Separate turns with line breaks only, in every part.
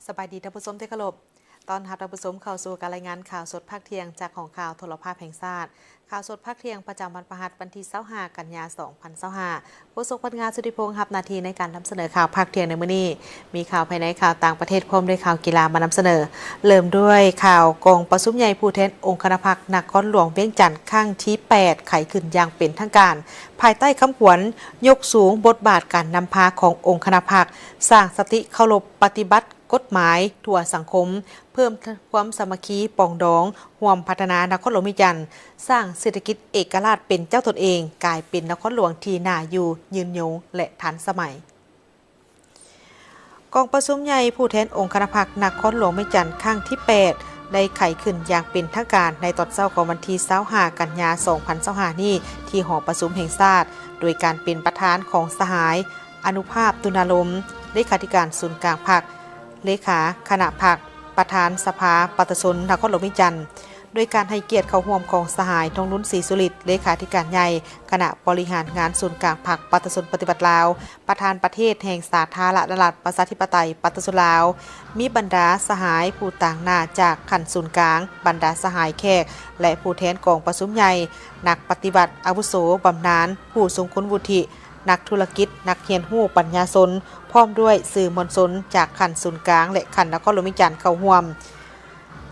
สบายดีท่านผู้ชมที่เคารพตอนรับท่านผู้ชมเข้าสู่การรายงานข่าวสดภาคเที่ยงจากของข่าวโทรภาพแห่งชาติข่าวสดภาคเที่ยงประจำวันพฤหัสวันที่25กันยายน2025ผู้ทรงพลังงานสุธิพงษ์รับหน้าที่ในการนำเสนอข่าวภาคเที่ยงในมื้อนี้มีข่าวภายในข่าวต่างประเทศพร้อมด้วยข่าวกีฬามานำเสนอเริ่มด้วยข่าวกองประชุมใหญ่ผู้แทนองค์คณะพรรคนครหลวงเวียงจันทร์ครั้งที่8ไขขึ้นอย่างเป็นทางการภายใต้คำขวัญยกสูงบทบาทการนำพาขององค์คณะพรรคสร้างสติเคารพปฏิบัติกฎหมายทั่วสังคมเพิ่มความสามัคคีปองดองร่วมพัฒนานครหลวงเวียงจันทร์สร้างเศรษฐกิจเอกราชเป็นเจ้าตนเองกลายเป็นนครหลวงที่น่าอยู่ยืนยงและทันสมัยกองประชุมใหญ่ผู้แทนองค์คณะพรรคนครหลวงเวียงจันทร์ครั้งที่8ได้ไขขึ้นอย่างเป็นทางการในตอนเช้าของวันที่25กันยายน2025นี้ที่หอประชุมแห่งชาติโดยการเป็นประธานของสหายอนุภาพตุลาลมเลขาธิการศูนย์กลางพรรคเลขาคณะพรรคประธานสภาปฏิชนนครหลวงเวียงจันทร์โดยการให้เกียรติเข้าร่วมของสหายทองลุ้นศรีสุริตเลขาธิการใหญ่คณะบริหารงานศูนย์กลางพรรคปฏิชนปฏิบัติลาวประธานประเทศแห่งสาธารณรัฐประชาธิปไตยปฏิชนลาวมีบรรดาสหายผู้ต่างหน้าจากขันศูนย์กลางบรรดาสหายแขกและผู้แทนกองประชุมใหญ่นักปฏิบัติอาวุโสบำนาญผู้ทรงคุณวุฒินักธุรกิจนักเรียนรู้ปัญญาชนพร้อมด้วยสื่อมวลชนจากขันศูนย์กลางและขันนครหลวงเวียงจันทร์เข้าร่วม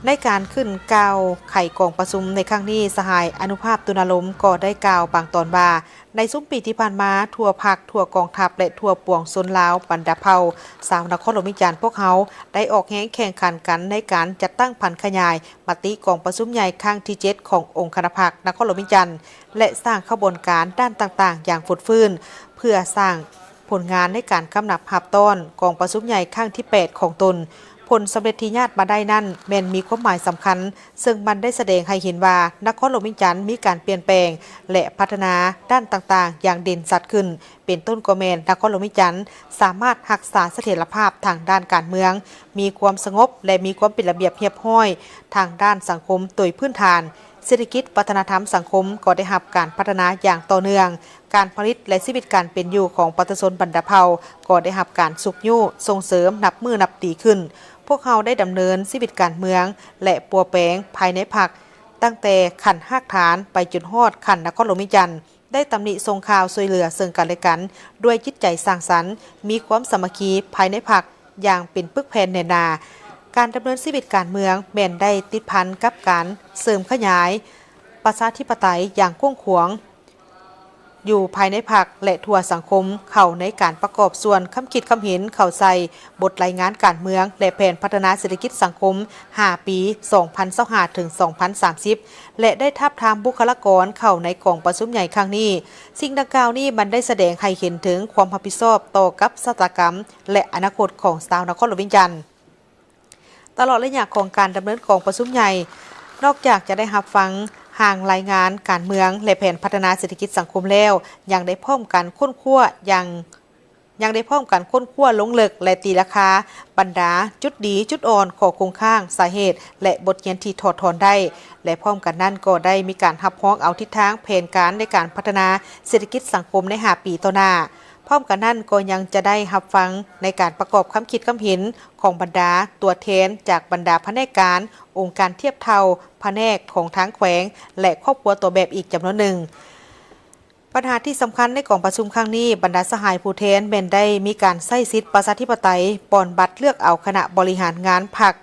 ในการขึ้นกล่าวไขกองประชุมในครั้งนี้สหายอนุภาพตุลาลมก็ได้กล่าวบางตอนว่าในซุ้มปีที่ผ่านมาทั่วภาคทั่วกองทัพและทั่วปวงชนลาวบรรดาเผ่าสาวนครหลวงเวียงจันทร์พวกเขาได้ออกแข่งขันกันในการจัดตั้งพันขยายมติกองประชุมใหญ่ครั้งที่7ขององค์คณะพรรคนครหลวงเวียงจันทร์และสร้างขบวนการด้านต่างๆอย่างฟุดฟื้นเพื่อสร้างผลงานในการกำนับหับต้อนกองประชุมใหญ่ครั้งที่8ของตนผลสำเร็จที่ญาติมาได้นั่นแม้นมีความหมายสำคัญซึ่งมันได้แสดงให้เห็นว่านครหลวงเวียงจันทร์มีการเปลี่ยนแปลงและพัฒนาด้านต่างๆอย่างเด่นชัดขึ้นเป็นต้นก็แม่นนครหลวงเวียงจันทร์สามารถรักษาเสถียรภาพทางด้านการเมืองมีความสงบและมีความเป็นระเบียบเรียบร้อยทางด้านสังคมโดยพื้นฐานเศรษฐกิจวัฒนธรรมสังคมก็ได้รับการพัฒนาอย่างต่อเนื่องการผลิตและชีวิตการเป็นอยู่ของประชาชนบรรดาเผ่าก็ได้รับการสุขยู่ส่งเสริมนับมือนับตีขึ้นพวกเขาได้ดำเนินชีวิตการเมืองและปัวแปลงภายในพรรคตั้งแต่ขันหากฐานไปจนฮอดขันนครหลวงเวียงจันทร์ได้ตำหนิส่งข่าวช่วยเหลือซึ่งกันและกันด้วยจิตใจสร้างสรรค์มีความสามัคคีภายในพรรคอย่างเป็นปึกแผ่นแน่นาการดำเนินชีวิตการเมืองแม้นได้ติดพันกับการเสริมขยายประชาธิปไตยอย่างกว้างขวางอยู่ภายในพรรคและทั่วสังคมเข้าในการประกอบส่วนคำคิดคำเห็นเข้าใส่บทรายงานการเมืองและแผนพัฒนาเศรษฐกิจสังคม5 ปี2025ถึง2030และได้ทับทามบุคลากรเข้าในกองประชุมใหญ่ครั้งนี้สิ่งดังกล่าวนี้มันได้แสดงให้เห็นถึงความรับผิดชอบต่อกับชะตากรรมและอนาคตของชาวนครหลวงเวียงจันทร์ตลอดระยะของการดำเนินกองประชุมใหญ่นอกจากจะได้รับฟังห่างรายงานการเมืองและแผนพัฒนาเศรษฐกิจสังคมแล้วยังได้พร้อมกันค้นคว้ายังได้พร้อมกันค้นคว้าลงลึกและตีราคาบรรดาจุดดีจุดอ่อนของโครงข้างสาเหตุและบทเรียนที่ถอดถอนได้และพร้อมกันนั้นก็ได้มีการรับพ้องเอาทิศทางแผนการในการพัฒนาเศรษฐกิจสังคมใน5 ปีต่อหน้าพร้อมกันนั้นก็ยังจะได้รับฟังในการประกอบคำคิดคำเห็นของบรรดาตัวแทนจากบรรดาแผนกการองค์การเทียบเท่าแผนกของทางแขวงและครอบครัวตัวแบบอีกจำนวนหนึ่งปัญหาที่สำคัญในกองประชุมครั้งนี้บรรดาสหายผู้แทนแม่นได้มีการใช้สิทธิประชาธิปไตยปอนบัตรเลือกเอาคณะบริหารงานพรรค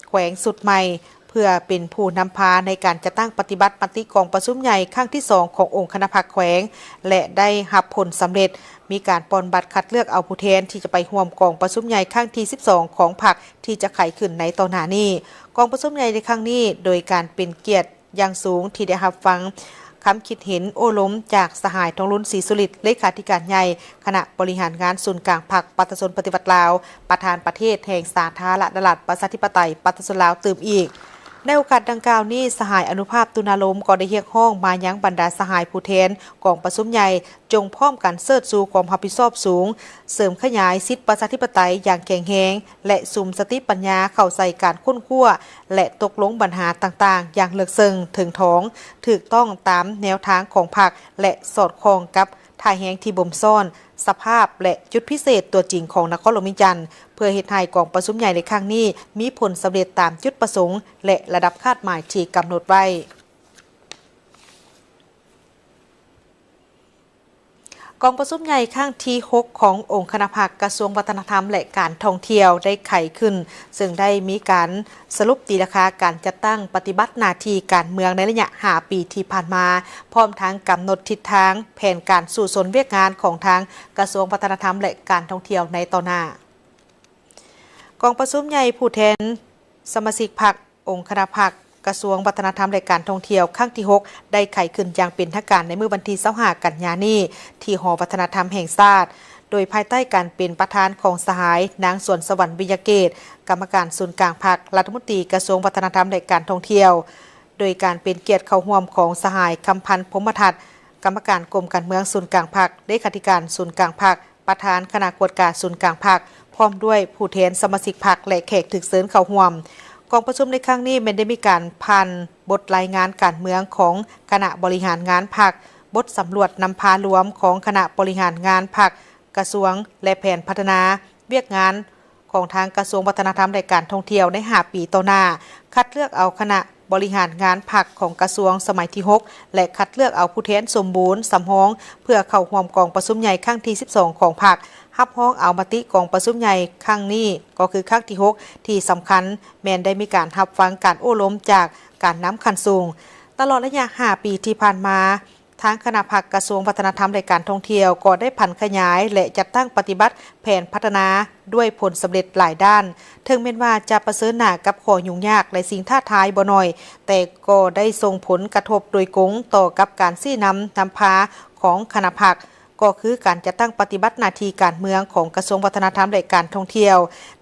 แขวงสุดใหม่เพื่อเป็นผู้นำพาในการจะตั้งปฏิบัติมติกองประชุมใหญ่ครั้งที่2ขององค์คณะพรรคแขวงและได้รับผลสำเร็จมีการปอนบัตรคัดเลือกเอาผู้แทนที่จะไปร่วมกองประชุมใหญ่ครั้งที่12ของพรรคที่จะไขขึ้นในตอนหน้านี้กองประชุมใหญ่ในครั้งนี้โดยการเป็นเกียรติอย่างสูงที่ได้รับฟังคำคิดเห็นโอล้มจากสหายทองลุ้นศรีสุริตเลขาธิการใหญ่คณะบริหารงานศูนย์กลางพรรคปฏิชนปฏิบัติลาวประธานประเทศแห่งสาธารณรัฐประชาธิปไตยปฏิชนลาวตื่มอีกในโอกาสดังกล่าวนี้สหายอนุภาพตุลาลมก็ได้เรียกร้องมายังบรรดาสหายผู้แทนกองประชุมใหญ่จงพร้อมกันเสิร์ชสู่ความรับผิดชอบสูงเสริมขยายสิทธิประชาธิปไตยอย่างแข็งแรงและสุมสติปัญญาเข้าใส่การค้นคว้าและตกลงปัญหาต่างๆอย่างลึกซึ้งถึงท้องถูกต้องตามแนวทางของพรรคและสอดคล้องกับท่าแห่งที่บ่มซ่อน สภาพและจุดพิเศษตัวจริงของนครหลวงเวียงจันทน์เพื่อเฮ็ดให้กองประชุมใหญ่ในครั้งนี้มีผลสำเร็จตามจุดประสงค์และระดับคาดหมายที่กำหนดไว้กองประชุมใหญ่ครั้งที่ 6 ขององค์คณะภาคกระทรวงวัฒนธรรมและการท่องเที่ยวได้ไขขึ้นซึ่งได้มีการสรุปตีราคาการจัดตั้งปฏิบัติหน้าที่การเมืองในระยะ5 ปีที่ผ่านมาพร้อมทั้งกำหนดทิศทางแผนการสู่สนเวียกงานของทางกระทรวงวัฒนธรรมและการท่องเที่ยวในต่อหน้ากองประชุมใหญ่ผู้แทนสมาชิกพรรคองค์คณะภาคกระทรวงวัฒนธรรมและการท่องเที่ยวครั้งที่ 6 ได้ไขขึ้นอย่างเป็นทางการในมื้อวันที่25 กันยายนนี้ที่หอวัฒนธรรมแห่งชาติโดยภายใต้การเป็นประธานของสหายนางสวนสวรรค์วิยเกตกรรมการศูนย์กลางพรรครัฐมนตรีกระทรวงวัฒนธรรมและการท่องเที่ยวโดยการเป็นเกียรติเข้าร่วมของสหายคำพันธ์พรหมทัศน์กรรมการกรมการเมืองศูนย์กลางพรรคเลขาธิการศูนย์กลางพรรคประธานคณะกรรมการศูนย์กลางพรรคพร้อมด้วยผู้แทนสมาชิกพรรคและแขกถึกเชิญเข้าร่วมกองประชุมในครั้งนี้ไม่ได้มีการพันบทรายงานการเมืองของคณะบริหารงานพรรคบทสำรวจนำพารวมของคณะบริหารงานพรรคกระทรวงและแผนพัฒนาเวียกงานของทางกระทรวงวัฒนธรรมและการท่องเที่ยวใน5 ปีต่อหน้าคัดเลือกเอาคณะบริหารงานพรรคของกระทรวงสมัยที่ 6 และคัดเลือกเอาผู้แทนสมบูรณ์สำรองเพื่อเข้าร่วมกองประชุมใหญ่ครั้งที่ 12 ของพรรครับห้องเอามติกองประชุมใหญ่ครั้งนี้ก็คือครั้งที่ 6 ที่สำคัญแม้นได้มีการรับฟังการโอ้ล้มจากการนำคันสูงตลอดระยะ5 ปีที่ผ่านมาทางคณะพรรคกระทรวงวัฒนธรรมและการท่องเที่ยวก็ได้ผันขยายและจัดตั้งปฏิบัติแผนพัฒนาด้วยผลสำเร็จหลายด้านถึงแม้ว่าจะประเสริฐหน้ากับข้อยุ่งยากและสิ่งท้าทายบ่น้อยแต่ก็ได้ส่งผลกระทบโดยกงต่อกับการชี้นำพาของคณะพรรคก็คือการจัดตั้งปฏิบัติหน้าที่การเมืองของกระทรวงวัฒนธรรมและการท่องเที่ยว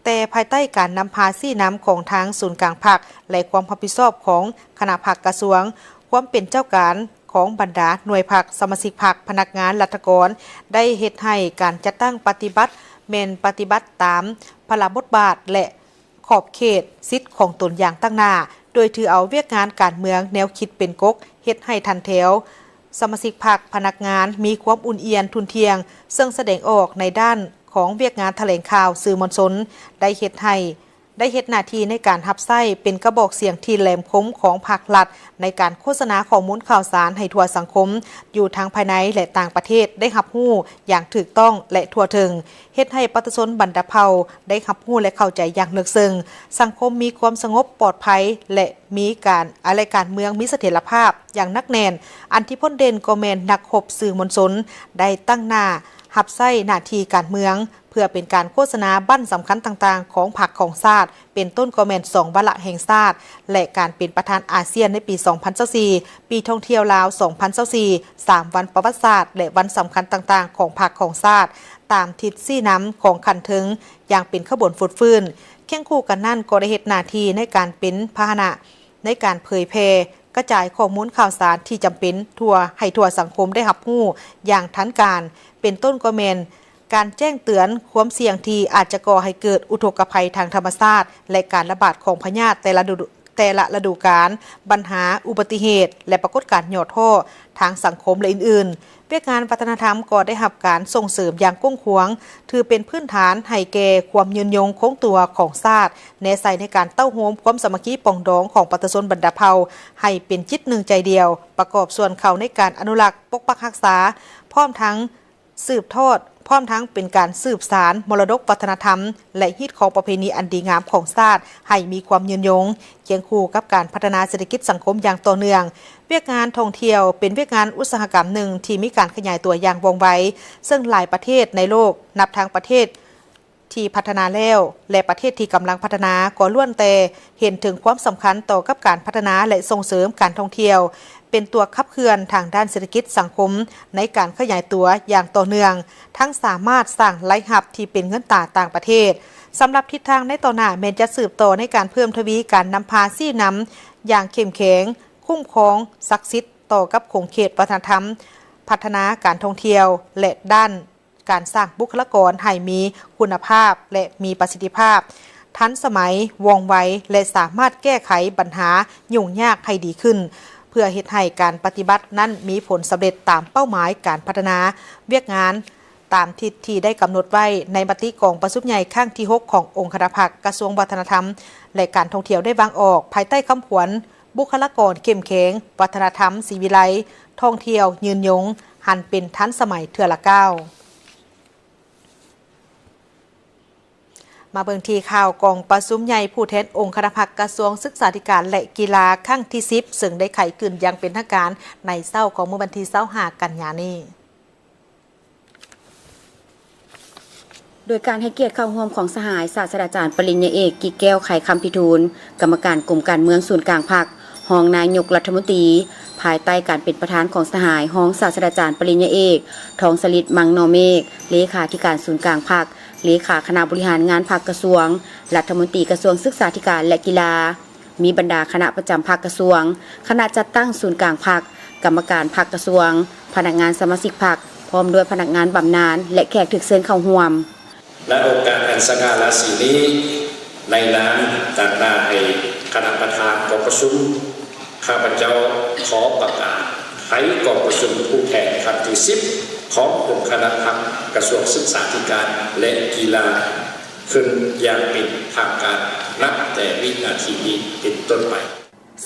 แต่ภายใต้การนำพาชี้นำของทางศูนย์กลางพรรคและความรับผิดชอบของคณะพรรคกระทรวงความเป็นเจ้าการของบรรดาหน่วยพรรคสมาชิกพรรคพนักงานรัฐกรได้เฮ็ดให้การจัดตั้งปฏิบัติแม่นปฏิบัติตามพระบทบาทและขอบเขตสิทธิ์ของตนอย่างตั้งหน้าโดยถือเอาเวียกงานการเมืองแนวคิดเป็นกกเฮ็ดให้ทันแถวสมาชิกพรรคพนักงานมีความอุ่นเอียนทุนเทียงซึ่งแสดงออกในด้านของเวียกงานแถลงข่าวสื่อมวลชนได้เฮ็ดหน้าที่ในการรับใช้เป็นกระบอกเสียงที่แหลมคมของภาครัฐในการโฆษณาข้อมูลข่าวสารให้ทั่วสังคมอยู่ทั้งภายในและต่างประเทศได้รับรู้อย่างถูกต้องและทั่วถึงเฮ็ดให้ประชาชนบรรดาเผ่าได้รับรู้และเข้าใจอย่างลึกซึ้งสังคมมีความสงบปลอดภัยและมีการเมืองมีเสถียรภาพอย่างนักแน่นอันที่พ้นเด่นก็แม่นนักรบสื่อมวลชนได้ตั้งหน้ารับใช้หน้าที่การเมืองเพื่อเป็นการโฆษณาบั้นสำคัญต่างๆของพรรคของชาติเป็นต้นก็แม่น2 วาระแห่งชาติและการเป็นประธานอาเซียนในปี 2024 ปีท่องเที่ยวลาว 2024 3 วันประวัติศาสตร์และวันสำคัญต่างๆของพรรคของชาติตามทิศซี่น้ำของขันถึงอย่างเป็นขบวนฟุดฟื้นเคียงคู่กันนั่นก็ได้เฮ็ดหน้าที่ในการเป็นพาหนะในการเผยแพร่กระจายข้อมูลข่าวสารที่จำเป็นให้ทั่วสังคมได้รับรู้อย่างทันการเป็นต้นก็แม่นการแจ้งเตือนความเสี่ยงที่อาจจะก่อให้เกิดอุทกภัยทางธรรมชาติและการระบาดของพยาธิแต่ละฤดูกาลปัญหาอุบัติเหตุและปรากฏการณ์หยอดท่อทางสังคมและอื่นๆเวียกงานวัฒนธรรมก็ได้รับการส่งเสริมอย่างก้งขวางถือเป็นพื้นฐานให้แก่ความยืนยงคงตัวของชาติแนใส่ในการเต้าโฮมความสามัคคีปองดองของประชาชนบรรดาเผ่าให้เป็นจิตหนึ่งใจเดียวประกอบส่วนเข้าในการอนุรักษ์ปกปักรักษาพร้อมทั้งสืบทอดพร้อมทั้งเป็นการสืบสารมรดกวัฒนธรรมและฮิตของประเพณีอันดีงามของชาติให้มีความยืนยงเคียงคู่กับการพัฒนาเศรษฐกิจสังคมอย่างต่อเนื่องเวียกงานท่องเที่ยวเป็นเวียกงานอุตสาหกรรมหนึ่งที่มีการขยายตัวอย่างว่องไวซึ่งหลายประเทศในโลกนับทางประเทศที่พัฒนาแล้วและประเทศที่กำลังพัฒนาก็ล้วนแต่เห็นถึงความสำคัญต่อกับการพัฒนาและส่งเสริมการท่องเที่ยวเป็นตัวขับเคลื่อนทางด้านเศรษฐกิจสังคมในการขยายตัวอย่างต่อเนื่องทั้งสามารถสร้างรายรับที่เป็นเงินตราต่างประเทศสำหรับทิศทางในต่อหน้าแม้จะสืบต่อในการเพิ่มทวีการนำพาซี่นำอย่างเข้มแข็งคุ้มครองศักดิ์สิทธิ์ต่อกับขงเขตวัฒนธรรมพัฒนาการท่องเที่ยวและด้านการสร้างบุคลากรให้มีคุณภาพและมีประสิทธิภาพทันสมัยว่องไวและสามารถแก้ไขปัญหายุ่งยากให้ดีขึ้นเพื่อเฮ็ดให้การปฏิบัตินั้นมีผลสำเร็จตามเป้าหมายการพัฒนาเวียกงาน ตามทิศที่ได้กำหนดไว้ในมติของประชุมใหญ่ครั้งที่ 6 ขององครักษ์กระทรวงวัฒนธรรมและการท่องเที่ยวได้วางออกภายใต้คำขวัญบุคลากรเข้มแข็งวัฒนธรรมศรีวิไลท่องเที่ยวยืนยงหันเป็นทันสมัยเทื่อละก้าวมาเบิ่งที่ข่าวกองประชุมใหญ่ผู้แทนองครักษ์กระทรวงศึกษาธิการและกีฬาครั้งที่ 10ซึ่งได้ไขขึ้นอย่างเป็นทางการในเช้าของเมื่อวันที่25กันยายนนี้
โดยการให้เกียรติเข้าร่วมของสหายศาสตราจารย์ปริญญาเอกกิจแก้วไขคำพิทูลกรรมการกรมการเมืองศูนย์กลางพรรครองนายกรัฐมนตรีภายใต้การเป็นประธานของสหายรองศาสตราจารย์ปริญญาเอกทองสฤทธิ์มังนอเมฆเลขาธิการศูนย์กลางพรรคเลขาคณะบริหารงานพรรคกระทรวงรัฐมนตรีกระทรวงศึกษาธิการและกีฬามีบรรดาคณะประจำพรรคกระทรวงคณะจัดตั้งศูนย์กลางพรรคกรรมการพรรคกระทรวงพนักงานสมาชิกพรรคพร้อมด้วยพนักงานบำนาญและแขกถูกเชิญเข้าร่วม
และโอกาสอันสง่าราศีนี้ในนามจากหน้าให้คณะประธานกองประชุมข้าพเจ้าขอประกาศให้กองประชุมผู้แทนครั้งที่ 10ขององค์คณะพักกระทรวงศึกษาธิการและกีฬาขึ้นอย่างเป็นทางการนับแต่วินาทีนี้เป็นต้นไป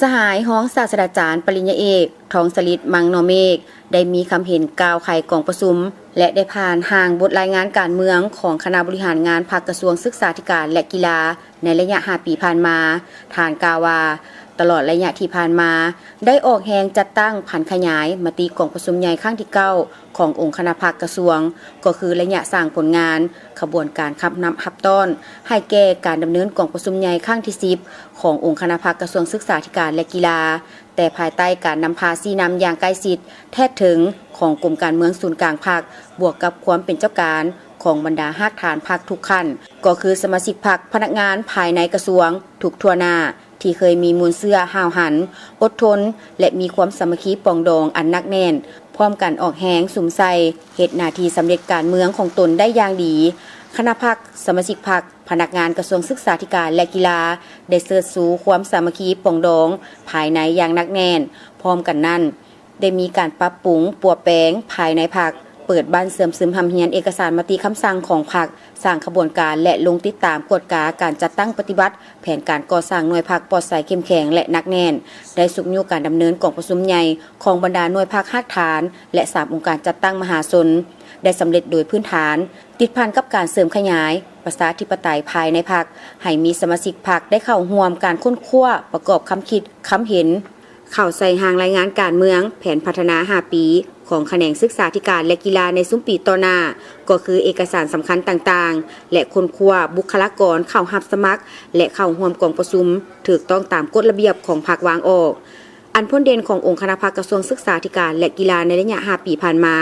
สหายรองศาสตราจารย์ปริญญาเอกทองสฤทธิ์มังนอเมฆได้มีคำเห็นกล่าวไขกองประชุมและได้ผ่านห่างบทรายงานการเมืองของคณะบริหารงานพรรคกระทรวงศึกษาธิการและกีฬาในระยะ5 ปีผ่านมาทานกล่าวว่าตลอดระยะที่ผ่านมาได้ออกแหงจัดตั้งผันขยายมติกองประชุมใหญ่ครั้งที่ 9ขององค์คณะพรรคกระทรวงก็คือระยะสร้างผลงานขบวนการขับนำหับต้อนให้แก่การดำเนินกองประชุมใหญ่ครั้งที่ 10ขององค์คณะพรรคกระทรวงศึกษาธิการและกีฬาแต่ภายใต้การนำพาชี้นำอย่างใกล้ชิดแท้ถึงของกรมการเมืองศูนย์กลางพรรคบวกกับความเป็นเจ้าการของบรรดาหากฐานพรรคทุกขั้นก็คือสมาชิกพรรคพนักงานภายในกระทรวงทุกทั่วหน้าที่เคยมีมูลเสื้อห้าวหันอดทนและมีความสามัคคีปองดองอันนักแน่นพร้อมกันออกแหงสุมใส่เหตุหน้าที่สำเร็จการเมืองของตนได้อย่างดีคณะพรรคสมาชิกพรรคพนักงานกระทรวงศึกษาธิการและกีฬาได้เสริฐสู่ความสามัคคีปองดองภายในอย่างนักแน่นพร้อมกันนั้นได้มีการปรับปรุงปรับแปลงภายในพรรคเปิดบ้านเสริมซึมหำเฮียนเอกสารมติคำสั่งของพรรคสร้างขบวนการและลงติดตามกฎการจัดตั้งปฏิบัติแผนการก่อสร้างหน่วยพรรคปลอดภัยเข้มแข็งและนักแน่นได้สุกยุการดำเนินกองประชุมใหญ่ของบรรดาหน่วยพรรคหากฐานและ3องค์การจัดตั้งมหาชนได้สำเร็จโดยพื้นฐานติดพันกับการเสริมขยายประชาธิปไตยภายในพรรคให้มีสมาชิกพรรคได้เข้าร่วมการค้นคว้าประกอบคำคิดคำเห็นเข้าใส่หางรายงานการเมืองแผนพัฒนา5 ปีของแขนงศึกษาธิการและกีฬาในซุ้มปีต่อหน้าก็คือเอกสารสำคัญต่างๆและค้นคว้าบุคลากรเข้ารับสมัครและเข้าร่วมกองประชุมถูกต้องตามกฎระเบียบของพรรควางออกอันพ้นเด่นขององค์คณะพรรคกระทรวงศึกษาธิการและกีฬาในระยะ5 ปีผ่านมา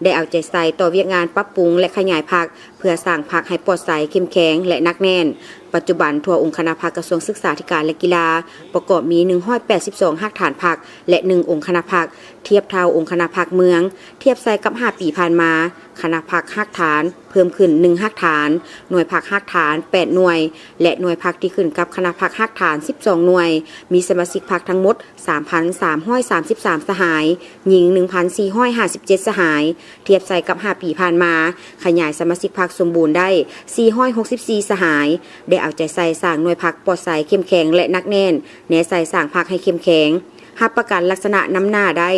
ได้เอาใจใส่ต่อเวียกงานปรับปรุงและขยายพรรคเพื่อสร้างพรรคให้ปลอดภัยเข้มแข็งและนักแน่นปัจจุบันทั่วองค์คณะพรรคกระทรวงศึกษาธิการและกีฬาประกอบมี182หากฐานพรรคและ1องค์คณะพรรคเทียบเท่าองค์คณะพรรคเมืองเทียบใส่กับ5 ปีผ่านมาคณะพรรคหากฐานเพิ่มขึ้น1หากฐานหน่วยพรรคหากฐาน8หน่วยและหน่วยพรรคที่ขึ้นกับคณะพรรคหากฐาน12หน่วยมีสมาชิกพรรคทั้งหมด 3,333 สหายหญิง 1,457 สหายเทียบใส่กับ5 ปีผ่านมาขยายสมาชิกพรรคสมบูรณ์ได้464 สหายได้เอาใจใส่สร้างหน่วยพรรคปลอดภัยเข้มแข็งและนักแน่นแนใส่สร้างพรรคให้เข้มแข็งรับประกันลักษณะน้ำหน้าได้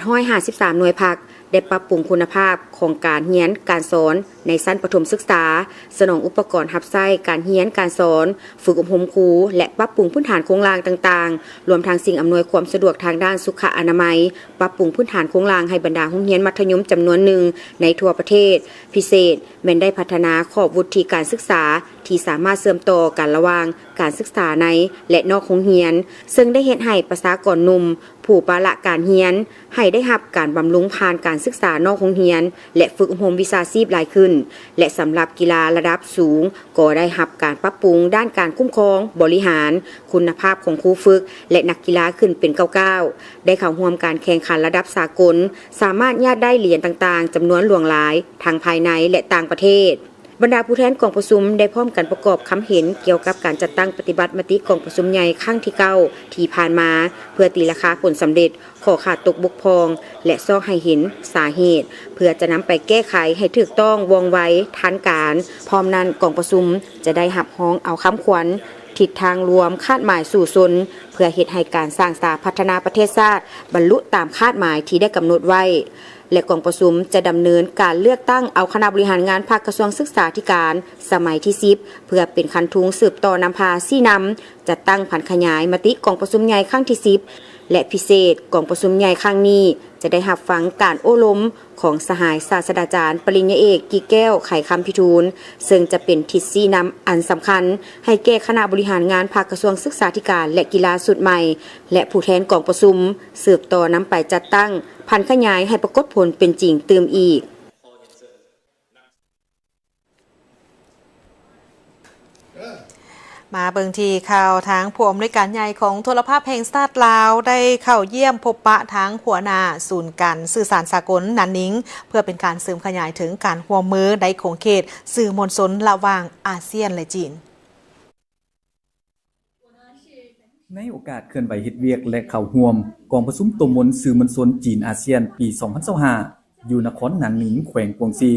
853หน่วยพรรคได้ปรับปรุงคุณภาพของการเรียนการสอนในชั้นประถมศึกษาสนองอุปกรณ์รับใช้การเรียนการสอนฝึกอบรมครูและปรับปรุงพื้นฐานโครงสร้างต่างๆรวมทั้งสิ่งอำนวยความสะดวกทางด้านสุขอนามัยปรับปรุงพื้นฐานโครงสร้างให้บรรดาโรงเรียนมัธยมจำนวนหนึ่งในทั่วประเทศพิเศษแม้นได้พัฒนาขอบวุฒิการศึกษาที่สามารถเชื่อมต่อกันระหว่างการศึกษาในและนอกโรงเรียนซึ่งได้เฮ็ดให้ประชากรหนุ่มผู้ปละการเรียนให้ได้รับการบำรุงผ่านการศึกษานอกโรงเรียนและฝึกอบรมวิชาชีพหลายขึ้นและสำหรับกีฬาระดับสูงก็ได้รับการปรับปรุงด้านการคุ้มครองบริหารคุณภาพของครูฝึกและนักกีฬาขึ้นเป็นก้าวๆได้เข้าร่วมการแข่งขันระดับสากลสามารถญาติได้เหรียญต่างๆจำนวนหลวงหลายทั้งภายในและต่างประเทศ บรรดาผู้แทนกองประชุมได้พร้อมกันประกอบคำเห็นเกี่ยวกับการจัดตั้งปฏิบัติมติกองประชุมใหญ่ครั้งที่9ที่ผ่านมาเพื่อตีราคาผลสำเร็จขอขาดตกบกพร่องและซอกให้เห็นสาเหตุเพื่อจะนำไปแก้ไขให้ถูกต้องว่องไวทันการพร้อมนั้นกองประชุมจะได้รับร้องเอาคำขวัญทิศทางรวมคาดหมายสู่ชนเพื่อเฮ็ดให้การสร้างสาพัฒนาประเทศชาติบรรลุตามคาดหมายที่ได้กำหนดไว้และกองประชุมจะดำเนินการเลือกตั้งเอาคณะบริหารงานภาคกระทรวงศึกษาธิการสมัยที่10เพื่อเป็นคันทุงสืบต่อนำพาซี่นำจัดตั้งผันขยายมติกองประชุมใหญ่ครั้งที่10และพิเศษกองประชุมใหญ่ครั้งนี้จะได้รับฟังการโอ้ล้มของสหายศาสตราจารย์ปริญญาเอกกิแก้วไขคำพิทูลซึ่งจะเป็นทิศซี่นำอันสำคัญให้แก่คณะบริหารงานภาคกระทรวงศึกษาธิการและกีฬาสุดใหม่และผู้แทนกองประชุมสืบต่อนำไปจัดตั้งพันขยายให้ปรากฏผลเป็นจริงเติมอีก
มาเบิ่งที่ข่าวทางผู้อำนวยการใหญ่ของโทรภาพแห่งชาติลาวได้เข้าเยี่ยมพบปะทางหัวหน้าศูนย์การสื่อสารสากลนันนิงเพื่อเป็นการเสริมขยายถึงการร่วมมือในโขงเขตสื่อมวลชนระหว่างอาเซียนและจีน
ในโอกาสเคลื่อนไหวเฮ็ดเวียกและเข้าร่วมกองประชุมตัวมวลสื่อมวลชนจีนอาเซียนปี 2025 อยู่นครหนานหนิงแขวงกวงซี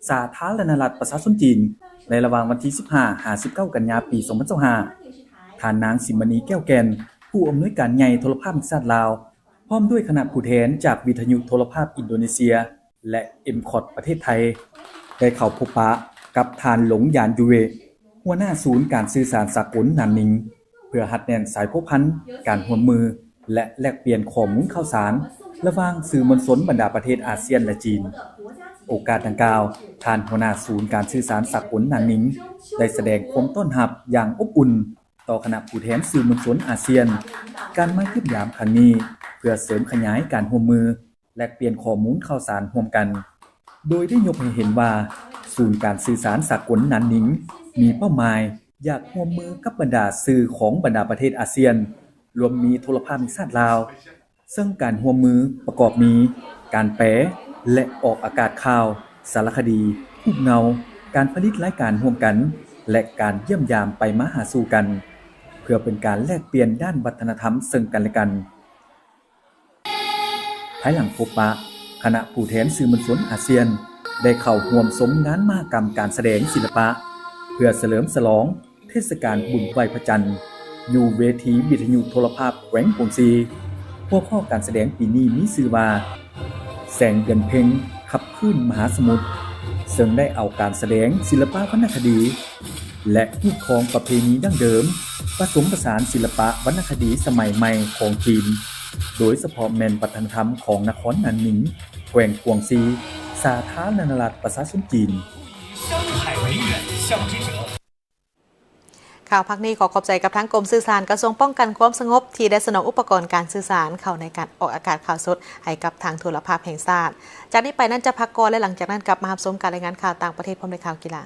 สาธารณรัฐประชาชนจีนในระหว่างวันที่ 15-19 กันยายน ปี 2025 ท่านนางสิมณีแก้วแก่นผู้อำนวยการใหญ่โทรภาพแห่งชาติลาวพร้อมด้วยคณะผู้แทนจากวิทยุโทรภาพอินโดนีเซียและ MCOT ประเทศไทยได้เข้าพบปะกับท่านหลงหยานยูเวหัวหน้าศูนย์การสื่อสารสากลหนานหนิงเพื่อหัดแน่นสายพัวพันการร่วมมือและแลกเปลี่ยนข้อมูลข่าวสารระหว่างสื่อมวลชนบรรดาประเทศอาเซียนและจีนโอกาสดังกล่าวท่านหัวหน้าศูนย์การสื่อสารสากลหนานหนิงได้แสดงความต้อนรับอย่างอบอุ่นต่อคณะผู้แทนสื่อมวลชนอาเซียนการมาเยี่ยมยามครั้งนี้เพื่อเสริมขยายการร่วมมือแลกเปลี่ยนข้อมูลข่าวสารร่วมกันโดยได้ยกให้เห็นว่าศูนย์การสื่อสารสากลหนานหนิงมีเป้าหมายอยากร่วมมือกับบรรดาสื่อของบรรดาประเทศอาเซียนรวมมีโทรภาพแห่งชาติลาวซึ่งการร่วมมือประกอบมีการแปลและออกอากาศข่าวสารคดีรูปเงาการผลิตรายการร่วมกันและการเยี่ยมยามไปมาหาสู่กันเพื่อเป็นการแลกเปลี่ยนด้านวัฒนธรรมซึ่งกันและกันภายหลังพบปะคณะผู้แทนสื่อมวลชนอาเซียนได้เข้าร่วมชมงานมหกรรมการแสดงศิลปะเพื่อเฉลิมฉลองเทศกาลบุญไหว้พระจันทร์อยู่เวทีวิทยุโทรภาพแขวงกวงซีหัวข้อการแสดงปีนี้มีชื่อว่าแสงเดือนเพ็ญขับขึ้นมหาสมุทรซึ่งได้เอาการแสดงศิลปะวรรณคดีและรูปของประเพณีดั้งเดิมผสมผสานศิลปะวรรณคดีสมัยใหม่ของจีนโดยเฉพาะแมนวัฒนธรรมของนครหนานหนิงแขวงกวงซีสาธารณรัฐประชาชนจีน
ข่าวพักนี้ขอขอบใจกับทั้งกรมสื่อสารกระทรวงป้องกันความสงบที่ได้สนองอุปกรณ์การสื่อสารเข้าในการออกอากาศข่าวสดให้กับทางโทรภาพแห่งชาติจากนี้ไปนั้นจะพักก่อนและหลังจากนั้นกลับมารับชมการรายงานข่าวต่างประเทศพร้อมด้วยข่าวกีฬา